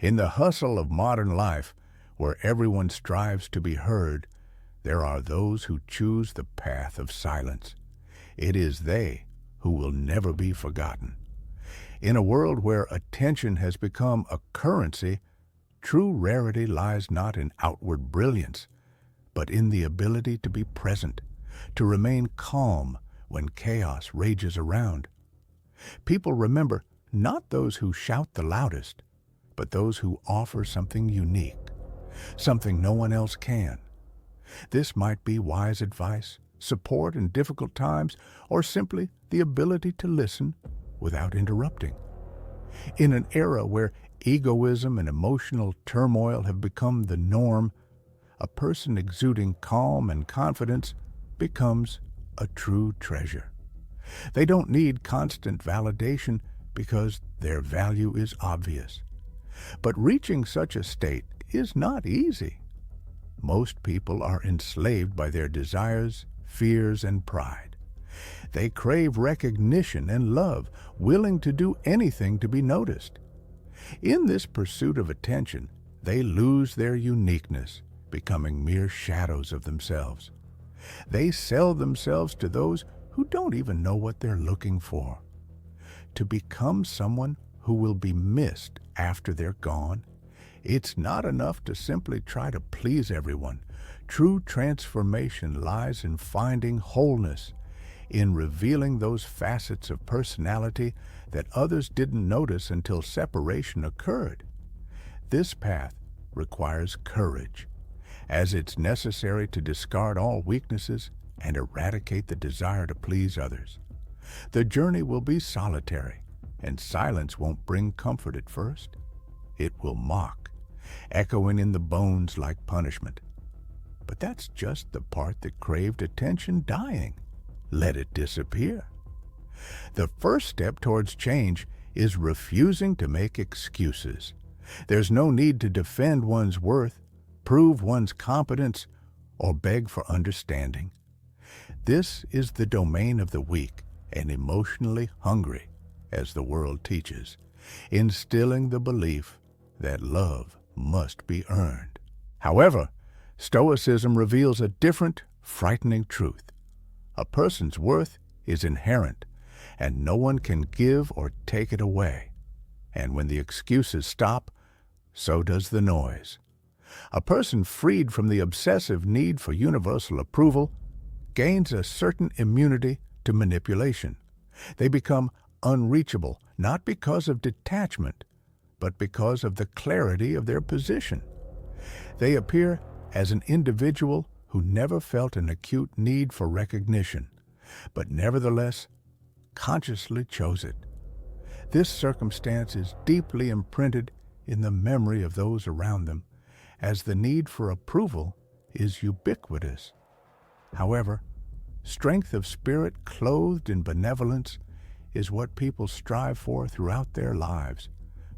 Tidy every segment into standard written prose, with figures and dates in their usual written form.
In the hustle of modern life, where everyone strives to be heard, there are those who choose the path of silence. It is they who will never be forgotten. In a world where attention has become a currency, true rarity lies not in outward brilliance, but in the ability to be present, to remain calm when chaos rages around. People remember not those who shout the loudest, but those who offer something unique, something no one else can. This might be wise advice, support in difficult times, or simply the ability to listen without interrupting. In an era where egoism and emotional turmoil have become the norm, a person exuding calm and confidence becomes a true treasure. They don't need constant validation because their value is obvious. But reaching such a state is not easy. Most people are enslaved by their desires, fears, and pride. They crave recognition and love, willing to do anything to be noticed. In this pursuit of attention, they lose their uniqueness, becoming mere shadows of themselves. They sell themselves to those who don't even know what they're looking for. To become someone who will be missed after they're gone, it's not enough to simply try to please everyone. True transformation lies in finding wholeness, in revealing those facets of personality that others didn't notice until separation occurred. This path requires courage, as it's necessary to discard all weaknesses and eradicate the desire to please others. The journey will be solitary, and silence won't bring comfort at first. It will mock, echoing in the bones like punishment. But that's just the part that craved attention dying. Let it disappear. The first step towards change is refusing to make excuses. There's no need to defend one's worth, prove one's competence, or beg for understanding. This is the domain of the weak and emotionally hungry, as the world teaches, instilling the belief that love must be earned. However, Stoicism reveals a different, frightening truth. A person's worth is inherent, and no one can give or take it away. And when the excuses stop, so does the noise. A person freed from the obsessive need for universal approval gains a certain immunity to manipulation. They become unreachable, not because of detachment, but because of the clarity of their position. They appear as an individual who never felt an acute need for recognition, but nevertheless consciously chose it. This circumstance is deeply imprinted in the memory of those around them, as the need for approval is ubiquitous. However, strength of spirit clothed in benevolence is what people strive for throughout their lives,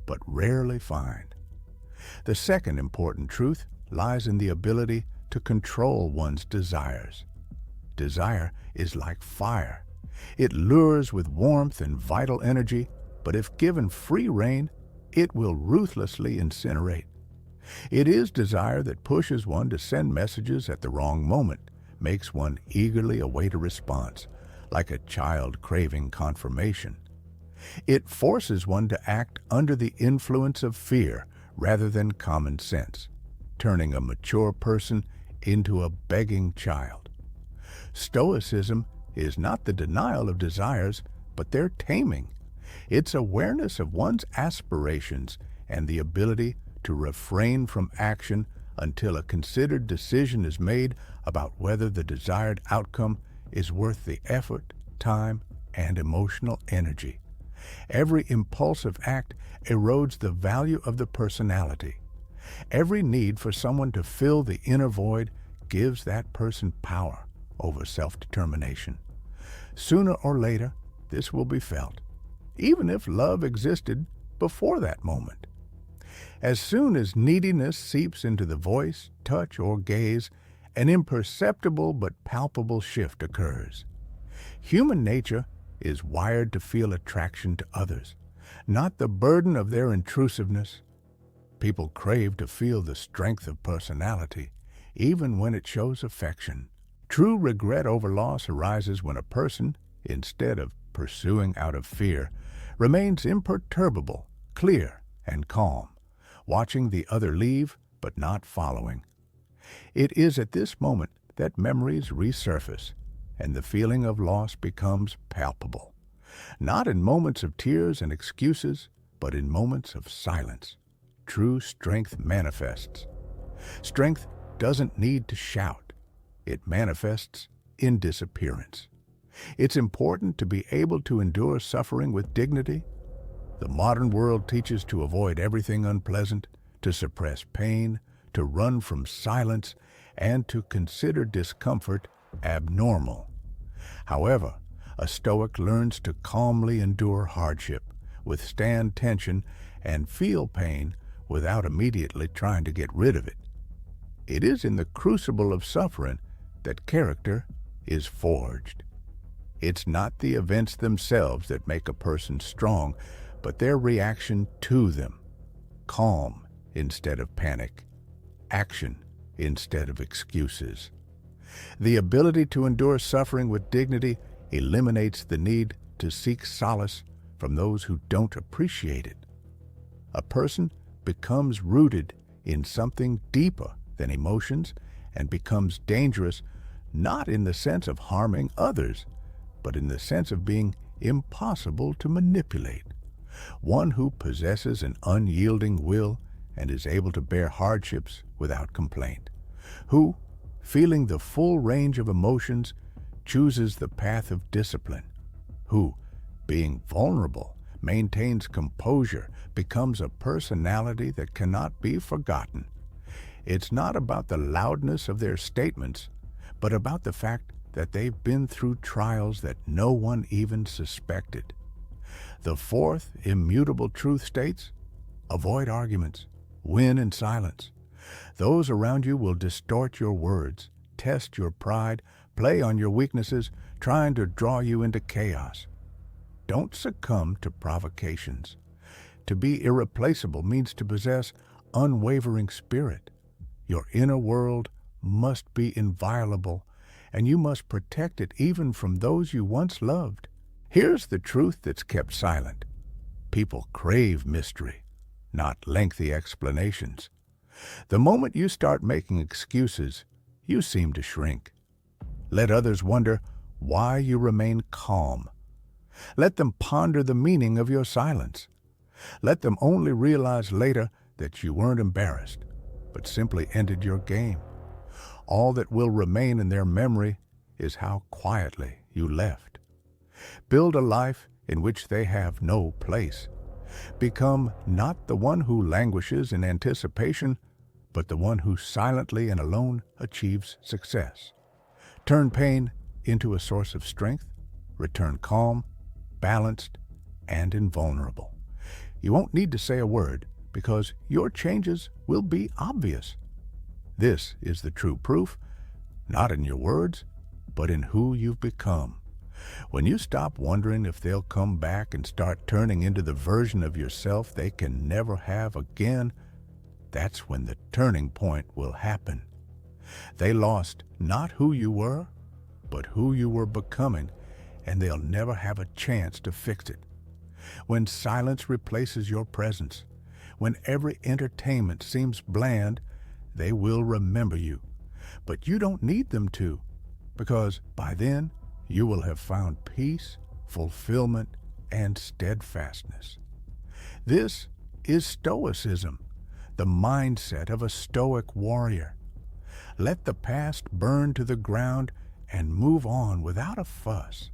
but rarely find. The second important truth lies in the ability to control one's desires. Desire is like fire. It lures with warmth and vital energy, but if given free rein, it will ruthlessly incinerate. It is desire that pushes one to send messages at the wrong moment, makes one eagerly await a response, like a child craving confirmation. It forces one to act under the influence of fear rather than common sense, turning a mature person into a begging child. Stoicism is not the denial of desires, but their taming. It's awareness of one's aspirations and the ability to refrain from action until a considered decision is made about whether the desired outcome is worth the effort, time, and emotional energy. Every impulsive act erodes the value of the personality. Every need for someone to fill the inner void gives that person power over self-determination. Sooner or later, this will be felt, even if love existed before that moment. As soon as neediness seeps into the voice, touch, or gaze, an imperceptible but palpable shift occurs. Human nature is wired to feel attraction to others, not the burden of their intrusiveness. People crave to feel the strength of personality, even when it shows affection. True regret over loss arises when a person, instead of pursuing out of fear, remains imperturbable, clear, and calm, watching the other leave but not following. It is at this moment that memories resurface and the feeling of loss becomes palpable, not in moments of tears and excuses, but in moments of silence. True strength manifests. Strength doesn't need to shout. It manifests in disappearance. It's important to be able to endure suffering with dignity. The modern world teaches to avoid everything unpleasant, to suppress pain, to run from silence, and to consider discomfort abnormal. However, a Stoic learns to calmly endure hardship, withstand tension, and feel pain without immediately trying to get rid of it. It is in the crucible of suffering that character is forged. It's not the events themselves that make a person strong, but their reaction to them. Calm instead of panic. Action instead of excuses. The ability to endure suffering with dignity eliminates the need to seek solace from those who don't appreciate it. A person becomes rooted in something deeper than emotions and becomes dangerous not in the sense of harming others, but in the sense of being impossible to manipulate. One who possesses an unyielding will and is able to bear hardships without complaint. Who, feeling the full range of emotions, chooses the path of discipline. Who, being vulnerable, maintains composure, becomes a personality that cannot be forgotten. It's not about the loudness of their statements, but about the fact that they've been through trials that no one even suspected. The fourth immutable truth states, avoid arguments, win in silence. Those around you will distort your words, test your pride, play on your weaknesses, trying to draw you into chaos. Don't succumb to provocations. To be irreplaceable means to possess unwavering spirit. Your inner world must be inviolable, and you must protect it even from those you once loved. Here's the truth that's kept silent. People crave mystery, not lengthy explanations. The moment you start making excuses, you seem to shrink. Let others wonder why you remain calm. Let them ponder the meaning of your silence. Let them only realize later that you weren't embarrassed, but simply ended your game. All that will remain in their memory is how quietly you left. Build a life in which they have no place. Become not the one who languishes in anticipation, but the one who silently and alone achieves success. Turn pain into a source of strength. Return calm, balanced, and invulnerable. You won't need to say a word because your changes will be obvious. This is the true proof, not in your words, but in who you've become. When you stop wondering if they'll come back and start turning into the version of yourself they can never have again, that's when the turning point will happen. They lost not who you were, but who you were becoming, and they'll never have a chance to fix it. When silence replaces your presence, when every entertainment seems bland, they will remember you. But you don't need them to, because by then you will have found peace, fulfillment, and steadfastness. This is Stoicism, the mindset of a Stoic warrior. Let the past burn to the ground and move on without a fuss.